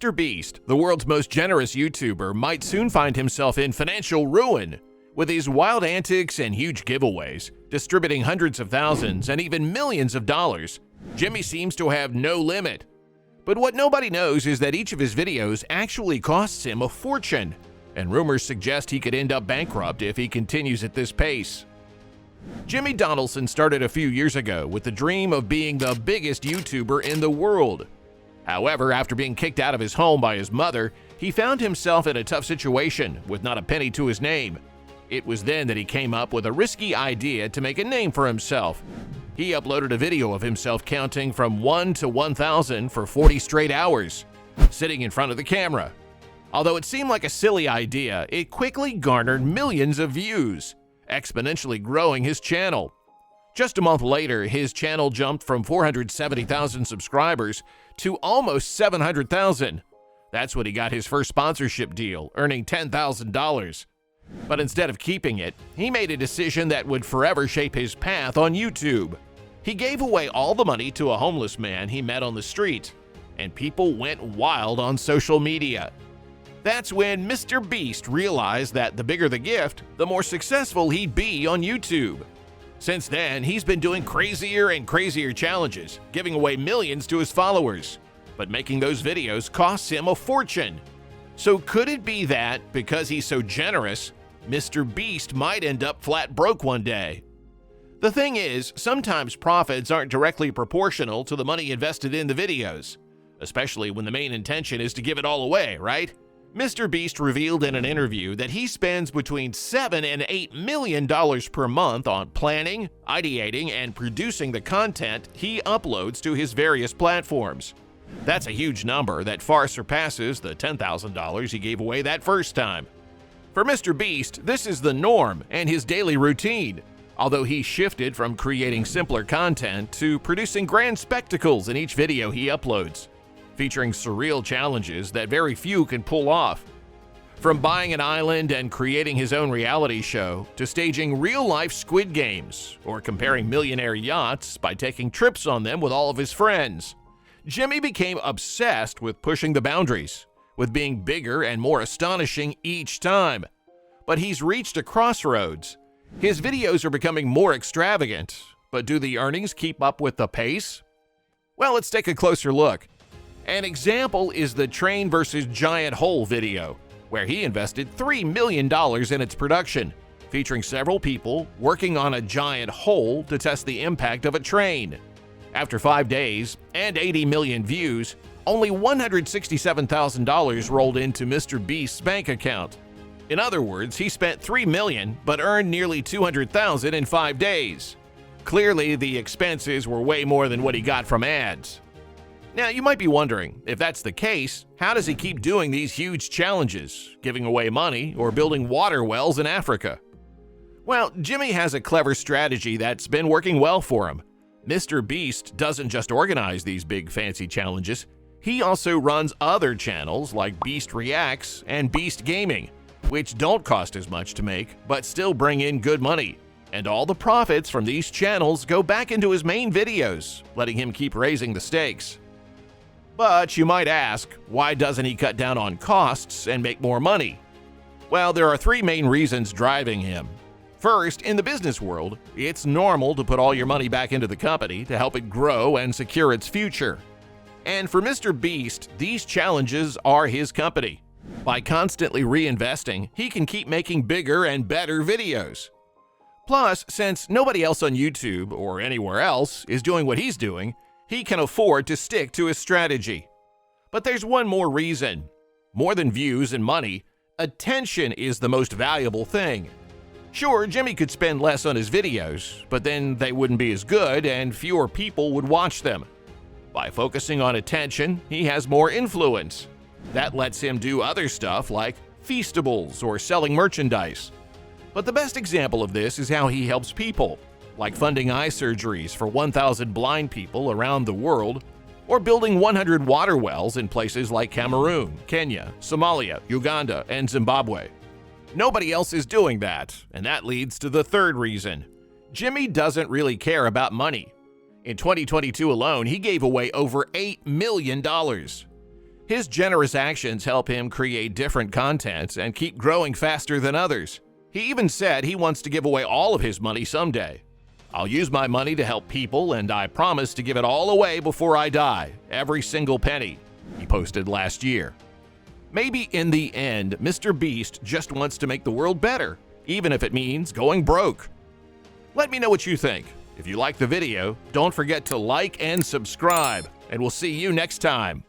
MrBeast, the world's most generous YouTuber, might soon find himself in financial ruin. With his wild antics and huge giveaways, distributing hundreds of thousands and even millions of dollars, Jimmy seems to have no limit. But what nobody knows is that each of his videos actually costs him a fortune, and rumors suggest he could end up bankrupt if he continues at this pace. Jimmy Donaldson started a few years ago with the dream of being the biggest YouTuber in the world. However, after being kicked out of his home by his mother, he found himself in a tough situation with not a penny to his name. It was then that he came up with a risky idea to make a name for himself. He uploaded a video of himself counting from 1 to 1,000 for 40 straight hours, sitting in front of the camera. Although it seemed like a silly idea, it quickly garnered millions of views, exponentially growing his channel. Just a month later, his channel jumped from 470,000 subscribers to almost 700,000. That's when he got his first sponsorship deal, earning $10,000. But instead of keeping it, he made a decision that would forever shape his path on YouTube. He gave away all the money to a homeless man he met on the street, and people went wild on social media. That's when MrBeast realized that the bigger the gift, the more successful he'd be on YouTube. Since then, he's been doing crazier and crazier challenges, giving away millions to his followers. But making those videos costs him a fortune. So could it be that, because he's so generous, MrBeast might end up flat broke one day? The thing is, sometimes profits aren't directly proportional to the money invested in the videos, especially when the main intention is to give it all away, right? MrBeast revealed in an interview that he spends between $7 and $8 million per month on planning, ideating, and producing the content he uploads to his various platforms. That's a huge number that far surpasses the $10,000 he gave away that first time. For MrBeast, this is the norm and his daily routine, although he shifted from creating simpler content to producing grand spectacles in each video he uploads, featuring surreal challenges that very few can pull off. From buying an island and creating his own reality show, to staging real-life Squid Games, or comparing millionaire yachts by taking trips on them with all of his friends, Jimmy became obsessed with pushing the boundaries, with being bigger and more astonishing each time. But he's reached a crossroads. His videos are becoming more extravagant, but do the earnings keep up with the pace? Well, let's take a closer look. An example is the Train vs. Giant Hole video, where he invested $3 million in its production, featuring several people working on a giant hole to test the impact of a train. After 5 days and 80 million views, only $167,000 rolled into MrBeast's bank account. In other words, he spent $3 million but earned nearly $200,000 in 5 days. Clearly, the expenses were way more than what he got from ads. Now, you might be wondering, if that's the case, how does he keep doing these huge challenges, giving away money, or building water wells in Africa? Well, Jimmy has a clever strategy that's been working well for him. MrBeast doesn't just organize these big fancy challenges, he also runs other channels like Beast Reacts and Beast Gaming, which don't cost as much to make, but still bring in good money. And all the profits from these channels go back into his main videos, letting him keep raising the stakes. But you might ask, why doesn't he cut down on costs and make more money? Well, there are 3 main reasons driving him. First, in the business world, it's normal to put all your money back into the company to help it grow and secure its future. And for MrBeast, these challenges are his company. By constantly reinvesting, he can keep making bigger and better videos. Plus, since nobody else on YouTube or anywhere else is doing what he's doing, he can afford to stick to his strategy. But there's one more reason. More than views and money, attention is the most valuable thing. Sure, Jimmy could spend less on his videos, but then they wouldn't be as good and fewer people would watch them. By focusing on attention, he has more influence. That lets him do other stuff like feastables or selling merchandise. But the best example of this is how he helps people, like funding eye surgeries for 1,000 blind people around the world, or building 100 water wells in places like Cameroon, Kenya, Somalia, Uganda, and Zimbabwe. Nobody else is doing that, and that leads to the third reason. Jimmy doesn't really care about money. In 2022 alone, he gave away over $8 million. His generous actions help him create different content and keep growing faster than others. He even said he wants to give away all of his money someday. "I'll use my money to help people, and I promise to give it all away before I die, every single penny," he posted last year. Maybe in the end, MrBeast just wants to make the world better, even if it means going broke. Let me know what you think. If you like the video, don't forget to like and subscribe, and we'll see you next time.